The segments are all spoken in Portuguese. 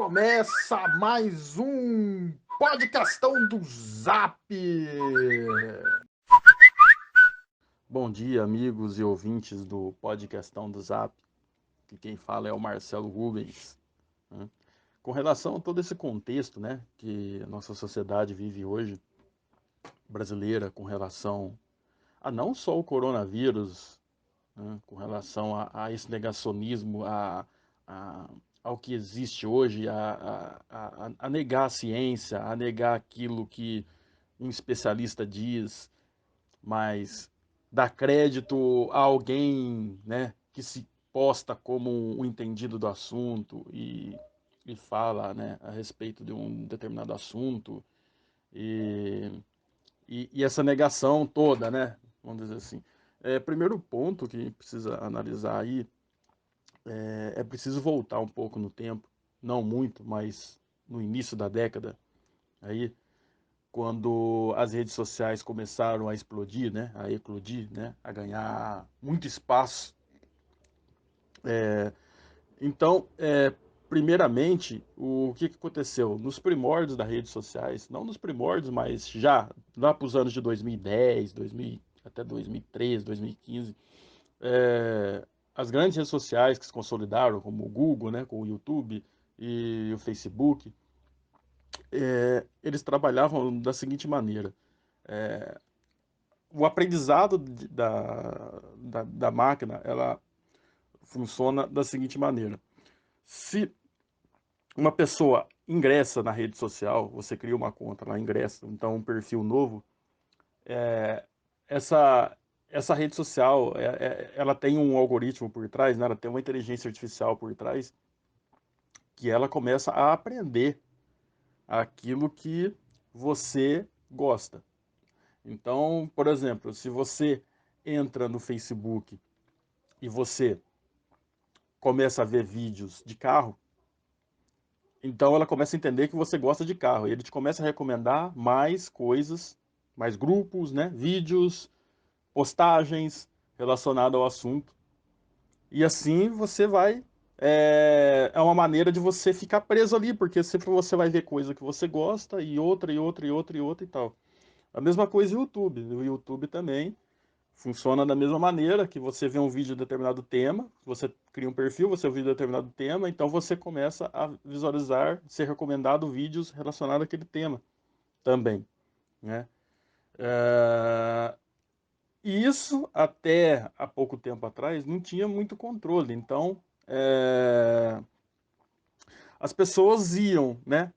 Começa mais um podcastão do Zap. Bom dia, amigos e ouvintes do podcastão do Zap. Que quem fala é o Marcelo Rubens, né? Com relação a todo esse contexto, né, que a nossa sociedade vive hoje, brasileira, com relação a não só o coronavírus, né, com relação a esse negacionismo, a- ao que existe hoje, a negar a ciência, a negar aquilo que um especialista diz, mas dar crédito a alguém, né, que se posta como um entendido do assunto e fala, né, a respeito de um determinado assunto e, e essa negação toda, né, vamos dizer assim. Primeiro ponto que precisa analisar aí é preciso voltar um pouco no tempo, não muito, mas no início da década, aí, quando as redes sociais começaram a explodir, né, a eclodir, né, a ganhar muito espaço. Então, primeiramente, o que aconteceu? Nos primórdios das redes sociais, não nos primórdios, mas já lá para os anos de 2010, 2000, até 2013, 2015, as grandes redes sociais que se consolidaram, como o Google, né, com o YouTube e o Facebook, eles trabalhavam da seguinte maneira. O aprendizado da máquina, ela funciona da seguinte maneira. Se uma pessoa ingressa na rede social, você cria uma conta, ela ingressa, então um perfil novo, essa, essa rede social, ela tem um algoritmo por trás, né? Ela tem uma inteligência artificial por trás, que ela começa a aprender aquilo que você gosta. Então, por exemplo, se você entra no Facebook e você começa a ver vídeos de carro, então ela começa a entender que você gosta de carro. E ele te começa a recomendar mais coisas, mais grupos, né? Vídeos, postagens relacionadas ao assunto. E assim você vai. É uma maneira de você ficar preso ali, porque sempre você vai ver coisa que você gosta, e outra, e outra, e outra, e outra e tal. A mesma coisa o YouTube. O YouTube também funciona da mesma maneira, que você vê um vídeo de determinado tema, você cria um perfil, você vê um vídeo de determinado tema, então você começa a visualizar, ser recomendado vídeos relacionados àquele tema também, né? É, E isso, até há pouco tempo atrás, não tinha muito controle. Então, as pessoas iam, né,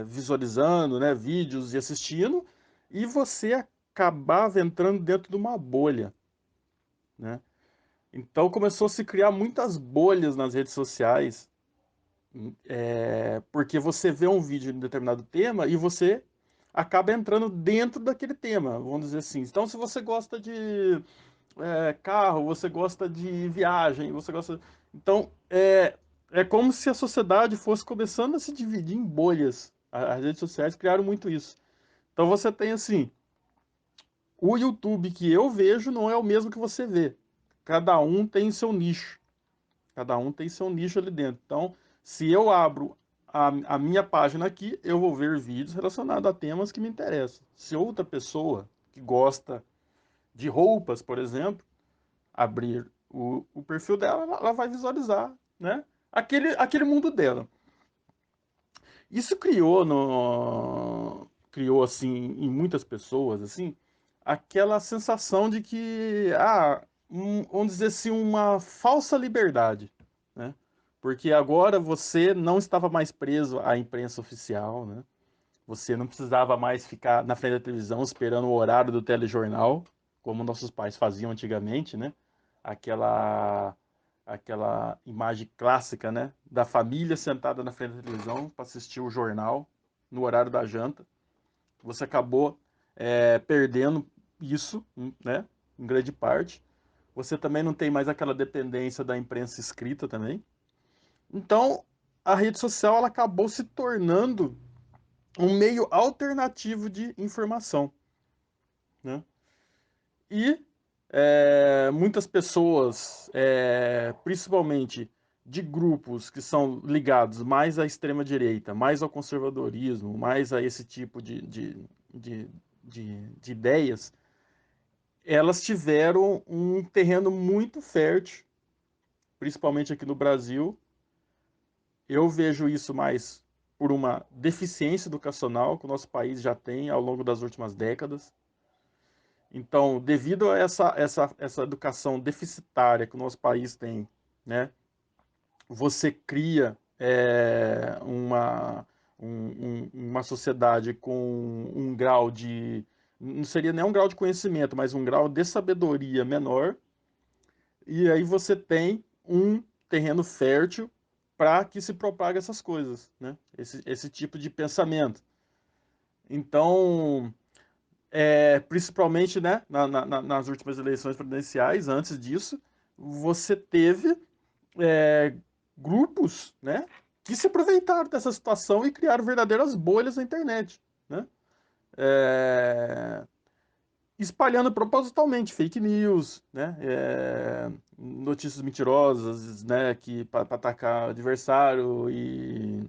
visualizando, né, vídeos e assistindo, e você acabava entrando dentro de uma bolha, né? Então começou a se criar muitas bolhas nas redes sociais, porque você vê um vídeo de um determinado tema e você acaba entrando dentro daquele tema, vamos dizer assim. Então, se você gosta de carro, você gosta de viagem, você gosta. Então, é como se a sociedade fosse começando a se dividir em bolhas. As redes sociais criaram muito isso. Então, você tem assim. O YouTube que eu vejo não é o mesmo que você vê. Cada um tem seu nicho. Cada um tem seu nicho ali dentro. Então, se eu abro a minha página aqui, eu vou ver vídeos relacionados a temas que me interessam. Se outra pessoa que gosta de roupas, por exemplo, abrir o perfil dela, ela vai visualizar, né? Aquele mundo dela. Isso criou assim em muitas pessoas assim aquela sensação de que vamos dizer assim, uma falsa liberdade, né? Porque agora você não estava mais preso à imprensa oficial, né? Você não precisava mais ficar na frente da televisão esperando o horário do telejornal, como nossos pais faziam antigamente, né? Aquela aquela imagem clássica, né, da família sentada na frente da televisão para assistir o jornal no horário da janta. Você acabou perdendo isso, né, em grande parte. Você também não tem mais aquela dependência da imprensa escrita também. Então, a rede social ela acabou se tornando um meio alternativo de informação, né? E muitas pessoas, principalmente de grupos que são ligados mais à extrema-direita, mais ao conservadorismo, mais a esse tipo de, de ideias, elas tiveram um terreno muito fértil, principalmente aqui no Brasil. Eu vejo isso mais por uma deficiência educacional que o nosso país já tem ao longo das últimas décadas. Então, devido a essa educação deficitária que o nosso país tem, né, você cria uma sociedade com um grau de, não seria nem um grau de conhecimento, mas um grau de sabedoria menor, e aí você tem um terreno fértil para que se propague essas coisas, né? Esse tipo de pensamento. Então, principalmente, né, nas últimas eleições presidenciais, antes disso, você teve é, grupos, né, que se aproveitaram dessa situação e criaram verdadeiras bolhas na internet, né? É, espalhando propositalmente fake news, né? Notícias mentirosas, né? Que para atacar o adversário e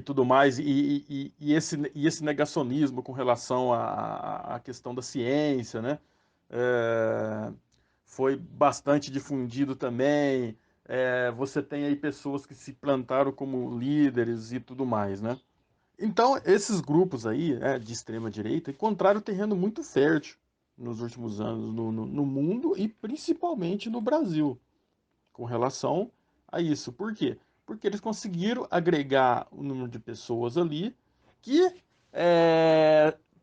tudo mais, e esse negacionismo com relação à questão da ciência, né? É, foi bastante difundido também. Você tem aí pessoas que se plantaram como líderes e tudo mais, né? Então, esses grupos aí, né, de extrema direita, encontraram terreno muito fértil nos últimos anos no mundo e principalmente no Brasil, com relação a isso. Por quê? Porque eles conseguiram agregar um número de pessoas ali que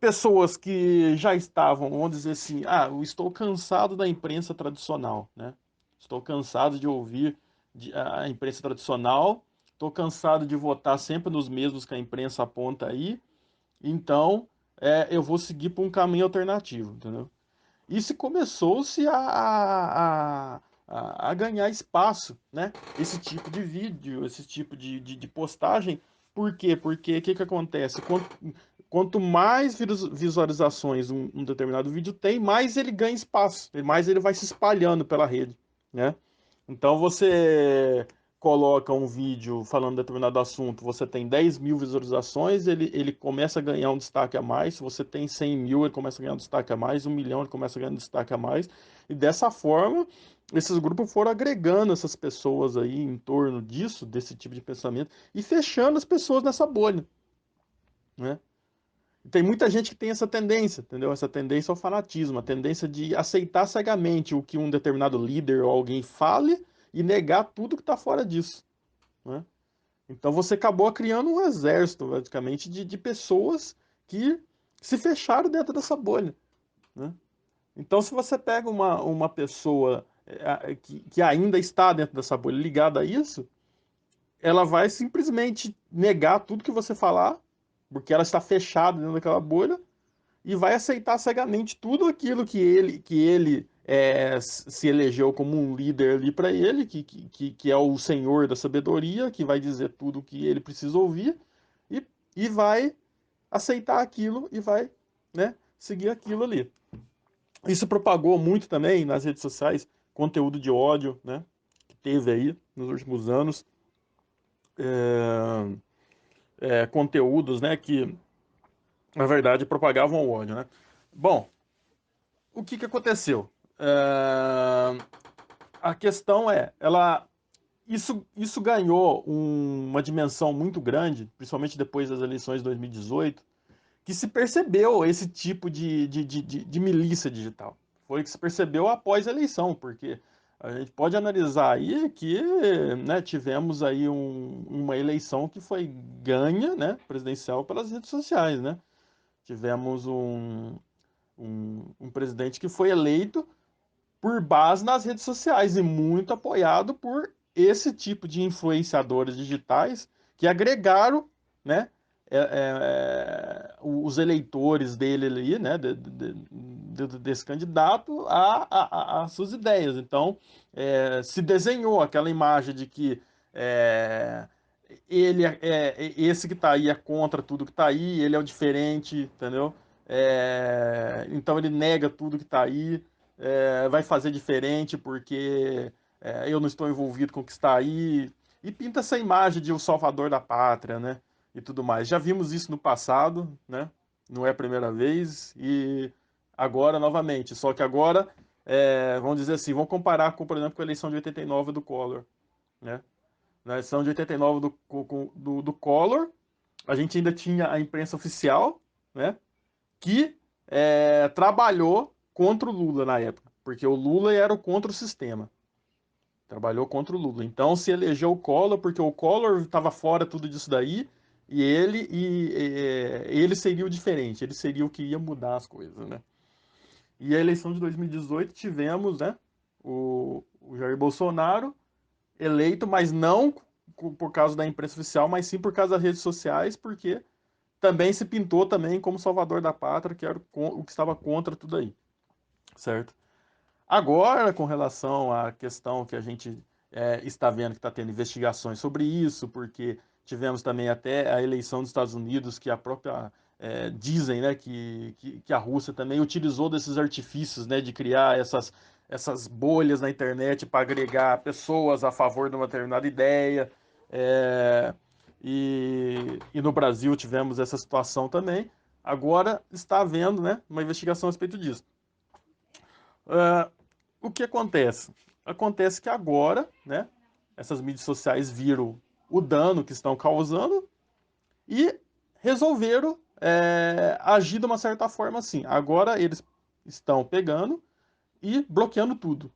pessoas que já estavam, vamos dizer assim, eu estou cansado da imprensa tradicional, né? Estou cansado de ouvir a imprensa tradicional, estou cansado de votar sempre nos mesmos que a imprensa aponta aí, então eu vou seguir por um caminho alternativo, entendeu? Isso começou-se a ganhar espaço, né? Esse tipo de vídeo, esse tipo de postagem. Por quê? Porque o que, que acontece? Quanto mais visualizações um determinado vídeo tem, mais ele ganha espaço, mais ele vai se espalhando pela rede, né? Então você coloca um vídeo falando de determinado assunto, você tem 10 mil visualizações, ele começa a ganhar um destaque a mais. Se você tem 100 mil, ele começa a ganhar um destaque a mais. 1 milhão, ele começa a ganhar um destaque a mais. E dessa forma, esses grupos foram agregando essas pessoas aí em torno disso, desse tipo de pensamento, e fechando as pessoas nessa bolha, né? Tem muita gente que tem essa tendência, entendeu? Essa tendência ao fanatismo, a tendência de aceitar cegamente o que um determinado líder ou alguém fale e negar tudo que está fora disso, né? Então você acabou criando um exército, praticamente, de pessoas que se fecharam dentro dessa bolha, né? Então, se você pega uma pessoa que ainda está dentro dessa bolha ligada a isso, ela vai simplesmente negar tudo que você falar, porque ela está fechada dentro daquela bolha, e vai aceitar cegamente tudo aquilo que ele se elegeu como um líder ali para ele, que é o senhor da sabedoria, que vai dizer tudo o que ele precisa ouvir, e, e vai aceitar aquilo e vai, né, seguir aquilo ali. Isso propagou muito também nas redes sociais, conteúdo de ódio, né, que teve aí nos últimos anos, conteúdos, né, que na verdade propagavam o ódio, né. Bom, o que que aconteceu? A questão isso ganhou uma dimensão muito grande, principalmente depois das eleições de 2018, que se percebeu esse tipo de milícia digital. Foi que se percebeu após a eleição, porque a gente pode analisar aí que, né, tivemos aí uma eleição que foi ganha, né, presidencial pelas redes sociais, né? Tivemos um presidente que foi eleito por base nas redes sociais e muito apoiado por esse tipo de influenciadores digitais que agregaram, né, os eleitores dele ali, né, desse candidato às suas ideias. Então, se desenhou aquela imagem de que é, ele esse que está aí é contra tudo que está aí, ele é o diferente, entendeu? Então ele nega tudo que está aí, vai fazer diferente porque eu não estou envolvido com o que está aí, e pinta essa imagem de o salvador da pátria, né? E tudo mais. Já vimos isso no passado, né? Não é a primeira vez, e agora novamente. Só que agora, vamos dizer assim, vamos comparar com, por exemplo, com a eleição de 89 do Collor, né? Na eleição de 89 do Collor, a gente ainda tinha a imprensa oficial, né? Que trabalhou contra o Lula na época, porque o Lula era o contra o sistema. Trabalhou contra o Lula. Então se elegeu o Collor, porque o Collor estava fora tudo disso daí, ele seria o diferente, ele seria o que ia mudar as coisas, né? E a eleição de 2018 tivemos, né, o Jair Bolsonaro eleito, mas não por causa da imprensa oficial, mas sim por causa das redes sociais, porque também se pintou também como salvador da pátria, que era o que estava contra tudo aí, certo? Agora, com relação à questão que a gente está vendo que está tendo investigações sobre isso, porque tivemos também até a eleição dos Estados Unidos, que a própria dizem, né, que a Rússia também utilizou desses artifícios, né, de criar essas bolhas na internet para agregar pessoas a favor de uma determinada ideia. É, e no Brasil tivemos essa situação também. Agora está havendo, né, uma investigação a respeito disso. Uh, o que acontece? Acontece que agora, né, essas mídias sociais viram o dano que estão causando e resolveram agir de uma certa forma assim. Agora eles estão pegando e bloqueando tudo,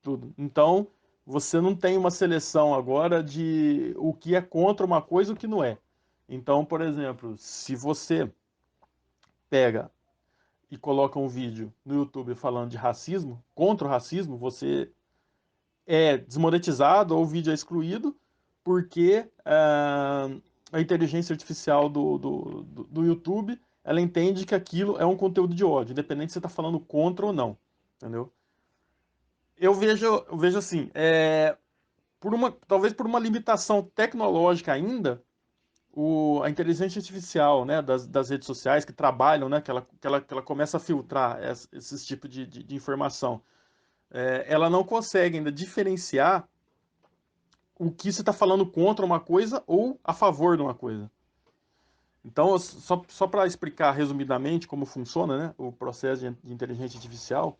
tudo. Então você não tem uma seleção agora de o que é contra uma coisa e o que não é. Então, por exemplo, se você pega e coloca um vídeo no YouTube falando de racismo, contra o racismo, você é desmonetizado ou o vídeo é excluído porque a inteligência artificial do YouTube ela entende que aquilo é um conteúdo de ódio, independente se você está falando contra ou não, entendeu? Eu vejo assim, talvez por uma limitação tecnológica ainda, a inteligência artificial, né, das redes sociais que trabalham, né, que ela começa a filtrar esses tipos de informação, ela não consegue ainda diferenciar o que você está falando contra uma coisa ou a favor de uma coisa. Então, só para explicar resumidamente como funciona, né, o processo de inteligência artificial,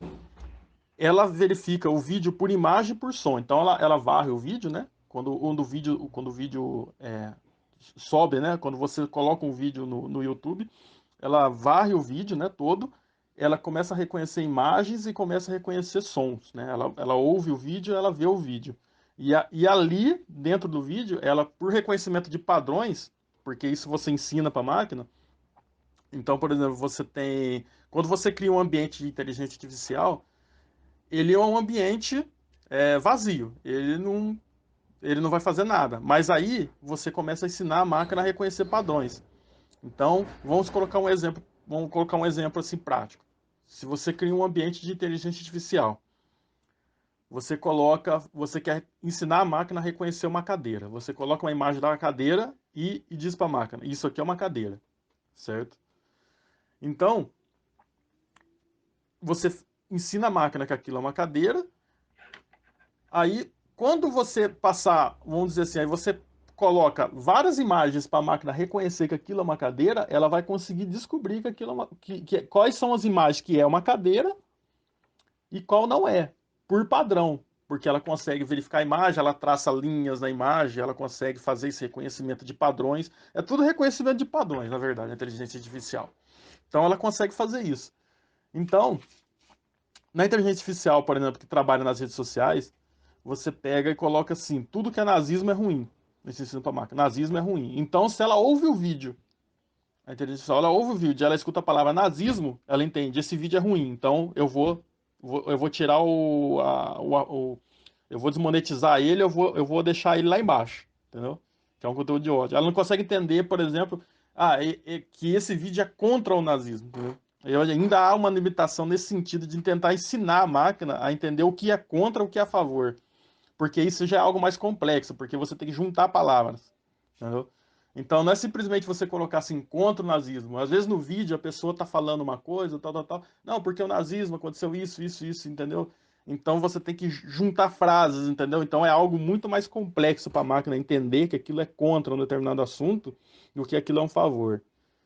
ela verifica o vídeo por imagem e por som. Então, ela varre o vídeo, né? Quando o vídeo sobe, né? Quando você coloca um vídeo no YouTube, ela varre o vídeo, né, todo, ela começa a reconhecer imagens e começa a reconhecer sons, né? Ela ouve o vídeo, ela vê o vídeo. E ali, dentro do vídeo, ela, por reconhecimento de padrões, porque isso você ensina para a máquina, então, por exemplo, quando você cria um ambiente de inteligência artificial, ele é um ambiente vazio, ele não vai fazer nada. Mas aí, você começa a ensinar a máquina a reconhecer padrões. Então, vamos colocar um exemplo assim prático. Se você cria um ambiente de inteligência artificial, você quer ensinar a máquina a reconhecer uma cadeira. Você coloca uma imagem da cadeira e diz para a máquina, isso aqui é uma cadeira, certo? Então, você ensina a máquina que aquilo é uma cadeira, aí quando você passar, vamos dizer assim, aí você coloca várias imagens para a máquina reconhecer que aquilo é uma cadeira, ela vai conseguir descobrir que aquilo quais são as imagens que é uma cadeira e qual não é, por padrão. Porque ela consegue verificar a imagem, ela traça linhas na imagem, ela consegue fazer esse reconhecimento de padrões. É tudo reconhecimento de padrões, na verdade, a inteligência artificial. Então ela consegue fazer isso. Então, na inteligência artificial, por exemplo, que trabalha nas redes sociais, você pega e coloca assim, tudo que é nazismo é ruim. Nesse ensino para máquina. Nazismo é ruim. Então, se ela ouve o vídeo, a inteligência artificial, ela ouve o vídeo, ela escuta a palavra nazismo, ela entende, esse vídeo é ruim, então eu vou tirar eu vou desmonetizar ele, eu vou deixar ele lá embaixo, entendeu? Que é um conteúdo de ódio. Ela não consegue entender, por exemplo, que esse vídeo é contra o nazismo, entendeu? E ainda há uma limitação nesse sentido de tentar ensinar a máquina a entender o que é contra o que é a favor. Porque isso já é algo mais complexo, porque você tem que juntar palavras, entendeu? Então não é simplesmente você colocar assim contra o nazismo. Às vezes no vídeo a pessoa tá falando uma coisa, tal, tal, tal. Não, porque o nazismo aconteceu isso, isso, isso, entendeu? Então você tem que juntar frases, entendeu? Então é algo muito mais complexo para a máquina entender que aquilo é contra um determinado assunto do que aquilo é um favor,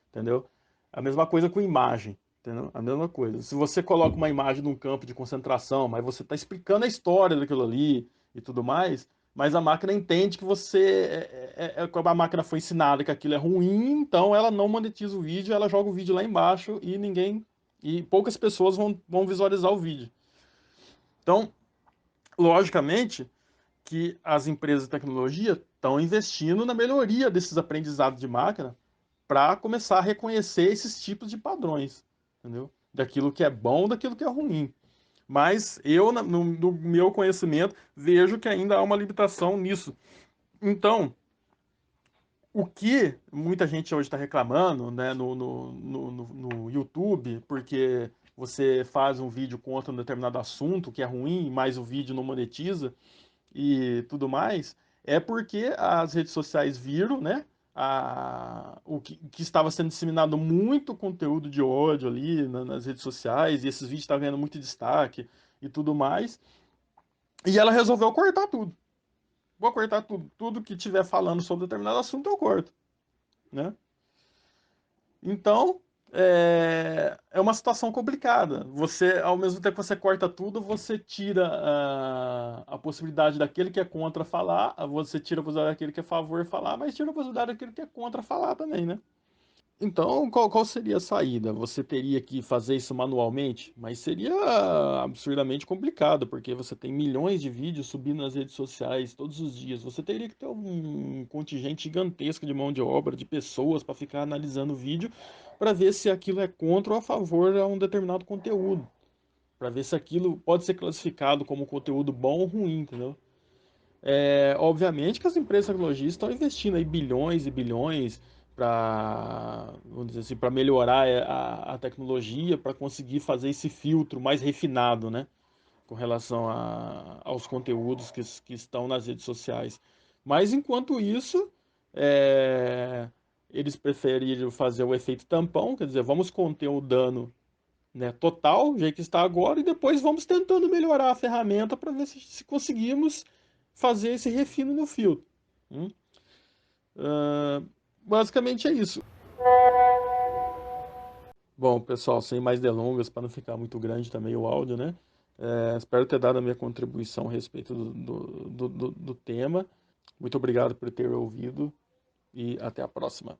entendeu? A mesma coisa com imagem, entendeu? A mesma coisa. Se você coloca uma imagem num campo de concentração, mas você está explicando a história daquilo ali e tudo mais, mas a máquina entende que como a máquina foi ensinada que aquilo é ruim, então ela não monetiza o vídeo, ela joga o vídeo lá embaixo e poucas pessoas vão visualizar o vídeo. Então, logicamente, que as empresas de tecnologia estão investindo na melhoria desses aprendizados de máquina para começar a reconhecer esses tipos de padrões, entendeu? Daquilo que é bom, daquilo que é ruim. Mas eu, no meu conhecimento, vejo que ainda há uma limitação nisso. Então, o que muita gente hoje está reclamando, né, no YouTube, porque você faz um vídeo contra um determinado assunto que é ruim, mas o vídeo não monetiza, e tudo mais, é porque as redes sociais viram, né? Que estava sendo disseminado muito conteúdo de ódio ali nas redes sociais, e esses vídeos estavam ganhando muito destaque e tudo mais. E ela resolveu cortar tudo. Vou cortar tudo. Tudo que tiver falando sobre determinado assunto, eu corto, né? Então, é uma situação complicada. Você, ao mesmo tempo que você corta tudo, você tira a possibilidade daquele que é contra falar, você tira a possibilidade daquele que é a favor falar, mas tira a possibilidade daquele que é contra falar também, né? Então, qual seria a saída? Você teria que fazer isso manualmente, mas seria absurdamente complicado, porque você tem milhões de vídeos subindo nas redes sociais todos os dias. Você teria que ter um contingente gigantesco de mão de obra, de pessoas para ficar analisando o vídeo, para ver se aquilo é contra ou a favor a um determinado conteúdo, para ver se aquilo pode ser classificado como conteúdo bom ou ruim, entendeu? Obviamente que as empresas de tecnologia estão investindo aí bilhões e bilhões para, vamos dizer assim, para melhorar a tecnologia, para conseguir fazer esse filtro mais refinado, né, com relação aos conteúdos que estão nas redes sociais. Mas enquanto isso, é, eles preferiram fazer o efeito tampão, quer dizer, vamos conter o dano, né, total, do jeito que está agora, e depois vamos tentando melhorar a ferramenta para ver se conseguimos fazer esse refino no filtro. Hum? Ah, basicamente é isso. Bom, pessoal, sem mais delongas, para não ficar muito grande também o áudio, né? Espero ter dado a minha contribuição a respeito do tema. Muito obrigado por ter ouvido e até a próxima.